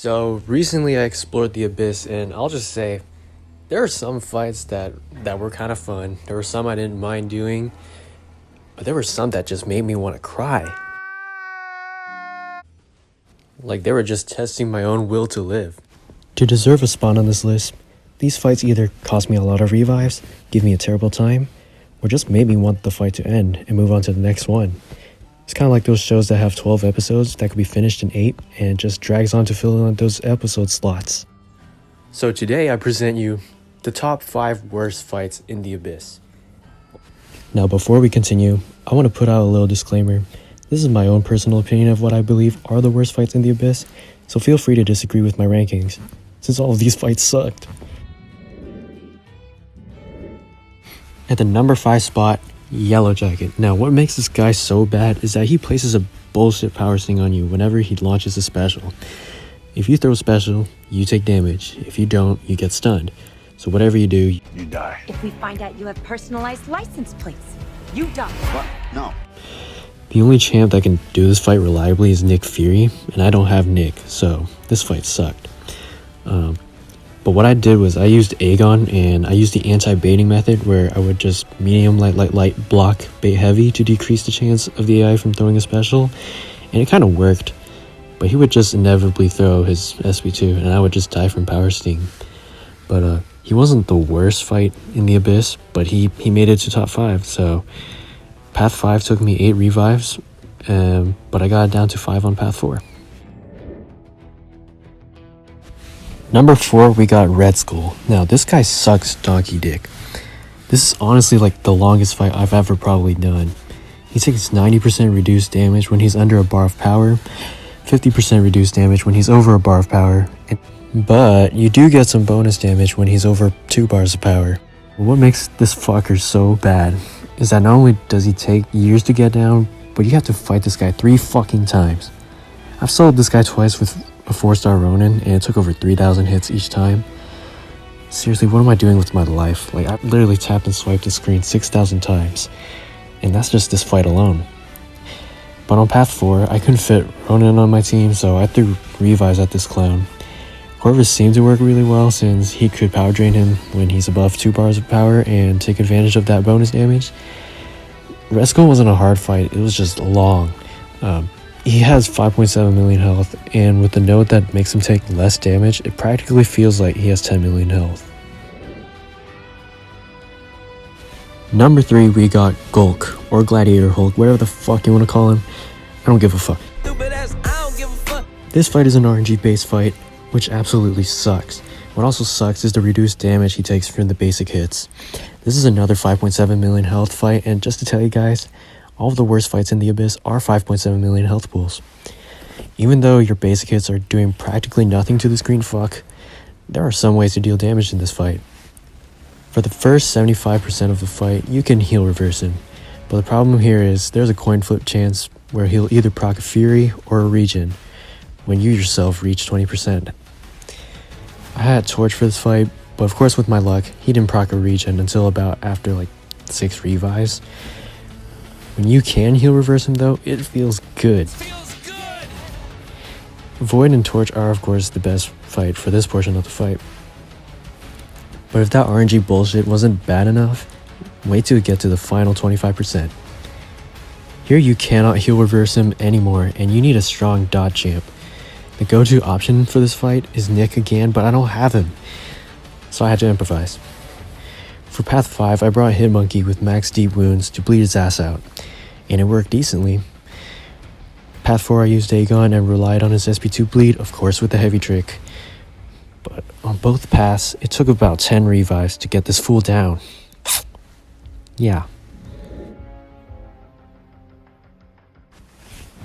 So recently I explored the Abyss, and I'll just say there are some fights that were kind of fun. There were some I didn't mind doing, but there were some that just made me want to cry. Like they were just testing my own will to live. To deserve a spot on this list, these fights either cost me a lot of revives, give me a terrible time, or just made me want the fight to end and move on to the next one. It's kind of like those shows that have 12 episodes that could be finished in 8 and it just drags on to fill in those episode slots. So today I present you the top 5 worst fights in the Abyss. Now before we continue, I want to put out a little disclaimer. This is my own personal opinion of what I believe are the worst fights in the Abyss, so feel free to disagree with my rankings, since all of these fights sucked. At the number 5 spot, Yellowjacket. Now what makes this guy so bad is that he places a bullshit power sting on you whenever he launches a special. If you throw a special, you take damage. If you don't, you get stunned. So whatever you do, you die. If we find out you have personalized license plates, you die. What? No. The only champ that can do this fight reliably is Nick Fury, and I don't have Nick, so this fight sucked. But what I did was I used Aegon, and I used the anti-baiting method where I would just medium, light, block, bait heavy to decrease the chance of the AI from throwing a special, and it kind of worked. But he would just inevitably throw his SP2, and I would just die from power sting. But he wasn't the worst fight in the Abyss, but he made it to top 5, so Path 5 took me 8 revives, but I got it down to 5 on Path 4. Number 4, we got Red Skull. Now, this guy sucks donkey dick. This is honestly like the longest fight I've ever probably done. He takes 90% reduced damage when he's under a bar of power, 50% reduced damage when he's over a bar of power, but you do get some bonus damage when he's over 2 bars of power. What makes this fucker so bad is that not only does he take years to get down, but you have to fight this guy 3 fucking times. I've soloed this guy twice with a 4-star Ronin, and it took over 3,000 hits each time. Seriously, what am I doing with my life? Like, I literally tapped and swiped the screen 6,000 times, and that's just this fight alone. But on Path 4, I couldn't fit Ronin on my team, so I threw revives at this clown. Corvus seemed to work really well since he could power drain him when he's above 2 bars of power and take advantage of that bonus damage. Red Skull wasn't a hard fight, it was just long. He has 5.7 million health, and with the node that makes him take less damage, it practically feels like he has 10 million health. Number 3, we got Gulk, or Gladiator Hulk, whatever the fuck you want to call him. I don't give a fuck. This fight is an RNG based fight, which absolutely sucks. What also sucks is the reduced damage he takes from the basic hits. This is another 5.7 million health fight, and just to tell you guys, all of the worst fights in the Abyss are 5.7 million health pools. Even though your basic hits are doing practically nothing to this green fuck, there are some ways to deal damage in this fight. For the first 75% of the fight, you can heal reverse him, but the problem here is there's a coin flip chance where he'll either proc a Fury or a regen when you yourself reach 20%. I had Torch for this fight, but of course with my luck, he didn't proc a regen until about after like 6 revives. When you can heal reverse him though, it feels good. Void and Torch are of course the best fight for this portion of the fight. But if that RNG bullshit wasn't bad enough, wait till we get to the final 25%. Here you cannot heal reverse him anymore, and you need a strong dot champ. The go-to option for this fight is Nick again, but I don't have him, so I had to improvise. For Path 5, I brought Hitmonkey with max deep wounds to bleed his ass out, and it worked decently. Path 4, I used Aegon and relied on his SP2 bleed, of course with the heavy trick. But on both paths, it took about 10 revives to get this fool down. Yeah.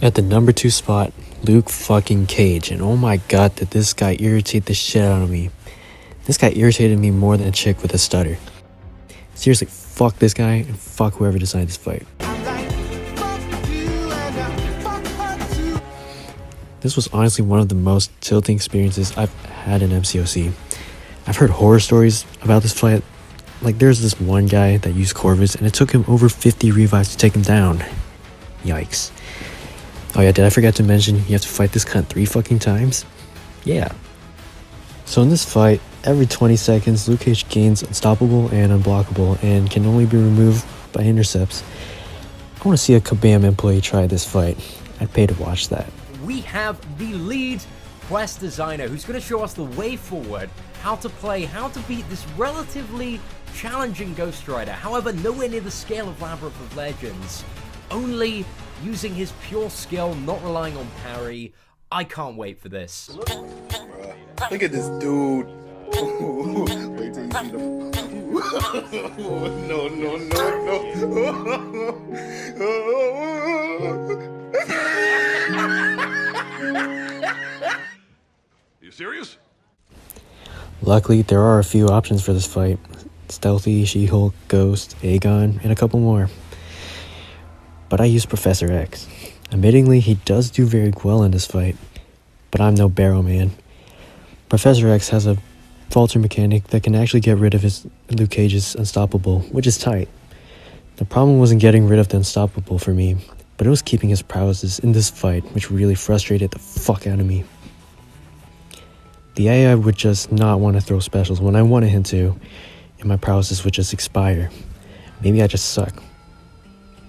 At the number 2 spot, Luke fucking Cage, and oh my god did this guy irritate the shit out of me. This guy irritated me more than a chick with a stutter. Seriously, fuck this guy and fuck whoever designed this fight. This was honestly one of the most tilting experiences I've had in MCOC. I've heard horror stories about this fight. Like there's this one guy that used Corvus and it took him over 50 revives to take him down. Yikes. Oh yeah, did I forget to mention you have to fight this cunt 3 fucking times? Yeah. So in this fight, every 20 seconds, Luke Cage gains unstoppable and unblockable and can only be removed by intercepts. I want to see a Kabam employee try this fight. I'd pay to watch that. We have the lead quest designer who's going to show us the way forward, how to play, how to beat this relatively challenging Ghost Rider. However, nowhere near the scale of Labyrinth of Legends. Only using his pure skill, not relying on parry. I can't wait for this. Look at this dude. Wait till you see the. No. You serious? Luckily, there are a few options for this fight. Stealthy, She-Hulk, Ghost, Aegon, and a couple more. But I use Professor X. Admittingly, he does do very well in this fight, but I'm no Barrow Man. Professor X has a falter mechanic that can actually get rid of his Luke Cage's unstoppable, which is tight. The problem wasn't getting rid of the unstoppable for me, but it was keeping his prowesses in this fight, which really frustrated the fuck out of me. The AI would just not want to throw specials when I wanted him to, and my prowesses would just expire. Maybe I just suck.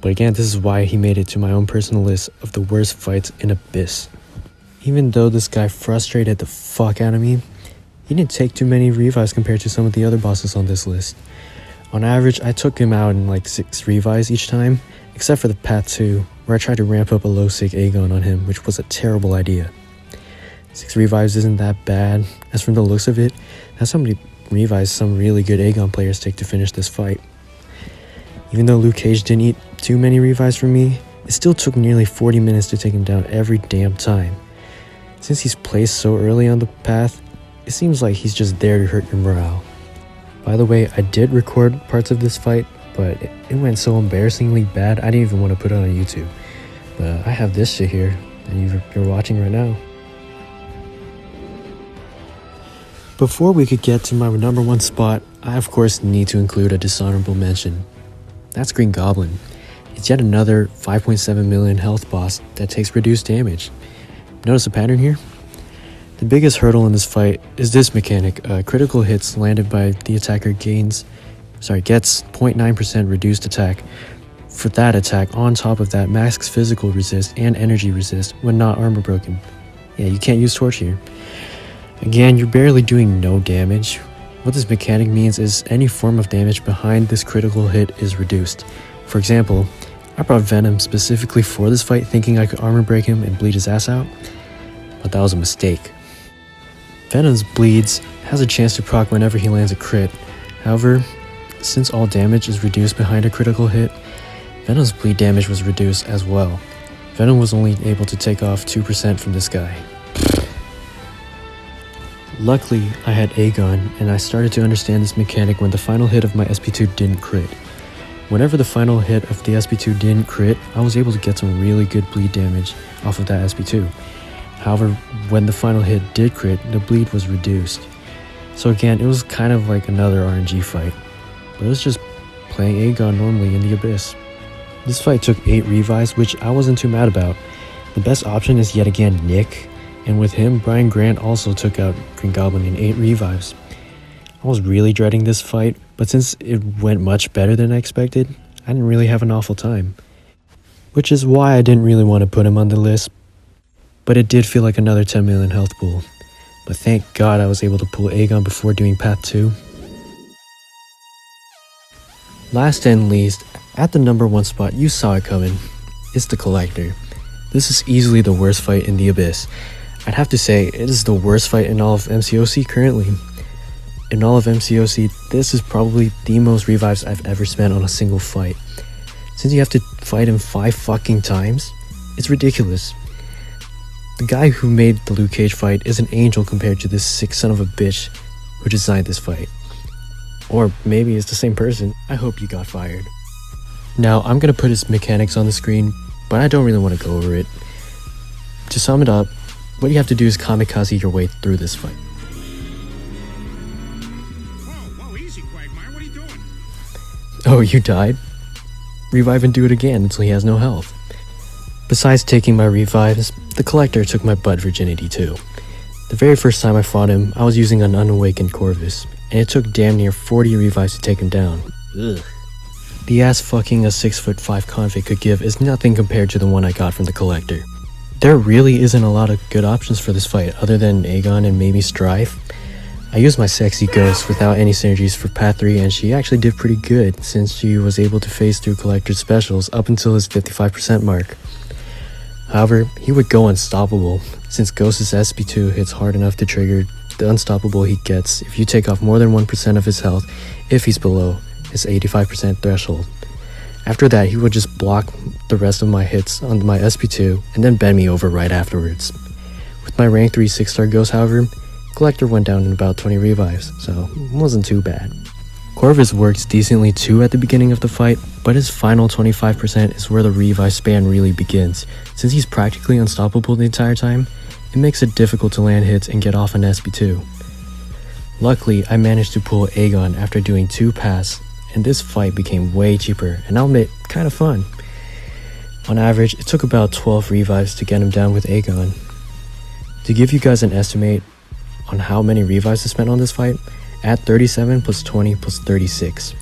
But again, this is why he made it to my own personal list of the worst fights in Abyss. Even though this guy frustrated the fuck out of me, he didn't take too many revives compared to some of the other bosses on this list. On average, I took him out in like 6 revives each time, except for the Path 2, where I tried to ramp up a low sig Aegon on him, which was a terrible idea. 6 revives isn't that bad, as from the looks of it, that's how many revives some really good Aegon players take to finish this fight. Even though Luke Cage didn't eat too many revives from me, it still took nearly 40 minutes to take him down every damn time. Since he's placed so early on the path, it seems like he's just there to hurt your morale. By the way, I did record parts of this fight, but it went so embarrassingly bad I didn't even want to put it on YouTube. But I have this shit here that you're watching right now. Before we could get to my number 1 spot, I of course need to include a dishonorable mention. That's Green Goblin. It's yet another 5.7 million health boss that takes reduced damage. Notice a pattern here? The biggest hurdle in this fight is this mechanic. Critical hits landed by the attacker gets 0.9% reduced attack. For that attack, on top of that, max physical resist and energy resist when not armor broken. Yeah, you can't use torch here. Again, you're barely doing no damage. What this mechanic means is any form of damage behind this critical hit is reduced. For example, I brought Venom specifically for this fight thinking I could armor break him and bleed his ass out, but that was a mistake. Venom's bleeds has a chance to proc whenever he lands a crit. However, since all damage is reduced behind a critical hit, Venom's bleed damage was reduced as well. Venom was only able to take off 2% from this guy. Luckily, I had Aegon, and I started to understand this mechanic when the final hit of my SP2 didn't crit. Whenever the final hit of the SP2 didn't crit, I was able to get some really good bleed damage off of that SP2. However, when the final hit did crit, the bleed was reduced. So again, it was kind of like another RNG fight, but it was just playing Aegon normally in the Abyss. This fight took 8 revives, which I wasn't too mad about. The best option is yet again Nick, and with him, Brian Grant also took out Green Goblin in 8 revives. I was really dreading this fight, but since it went much better than I expected, I didn't really have an awful time. Which is why I didn't really want to put him on the list, but it did feel like another 10 million health pool. But thank God I was able to pull Aegon before doing Path 2. Last and least, at the number 1 spot, you saw it coming. It's the Collector. This is easily the worst fight in the Abyss. I'd have to say, it is the worst fight in all of MCOC currently. In all of MCOC, this is probably the most revives I've ever spent on a single fight. Since you have to fight him 5 fucking times, it's ridiculous. The guy who made the Luke Cage fight is an angel compared to this sick son of a bitch who designed this fight. Or maybe it's the same person. I hope you got fired. Now, I'm gonna put his mechanics on the screen, but I don't really want to go over it. To sum it up, what you have to do is kamikaze your way through this fight. Whoa, easy, Quagmire. What are you doing? Oh, you died? Revive and do it again until he has no health. Besides taking my revives, the Collector took my butt virginity too. The very first time I fought him, I was using an unawakened Corvus, and it took damn near 40 revives to take him down. Ugh. The ass fucking a 6'5" convict could give is nothing compared to the one I got from the collector. There really isn't a lot of good options for this fight other than Aegon and maybe Strife. I used my sexy ghost without any synergies for Path 3, and she actually did pretty good since she was able to phase through Collector's specials up until his 55% mark. However, he would go unstoppable since Ghost's SP2 hits hard enough to trigger the unstoppable he gets if you take off more than 1% of his health if he's below his 85% threshold. After that, he would just block the rest of my hits on my SP2 and then bend me over right afterwards. With my rank 3 6-star Ghost, however, Collector went down in about 20 revives, so it wasn't too bad. Corvus works decently too at the beginning of the fight, but his final 25% is where the revive span really begins. Since he's practically unstoppable the entire time, it makes it difficult to land hits and get off an SP2. Luckily, I managed to pull Aegon after doing 2 paths, and this fight became way cheaper, and I'll admit, kinda fun. On average, it took about 12 revives to get him down with Aegon. To give you guys an estimate on how many revives I spent on this fight, add 37 plus 20 plus 36.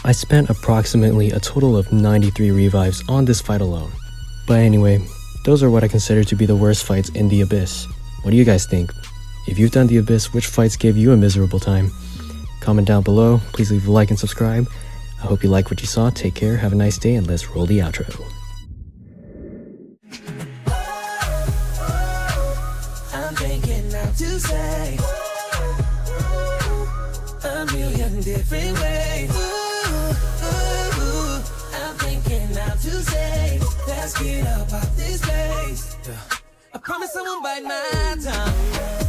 I spent approximately a total of 93 revives on this fight alone. But anyway, those are what I consider to be the worst fights in the Abyss. What do you guys think? If you've done the Abyss, which fights gave you a miserable time? Comment down below, please leave a like and subscribe. I hope you like what you saw, take care, have a nice day, and let's roll the outro. I'm thinking out to say a million different ways. I'm thinking out to say, let's get up off this place. I promise I won't bite my tongue.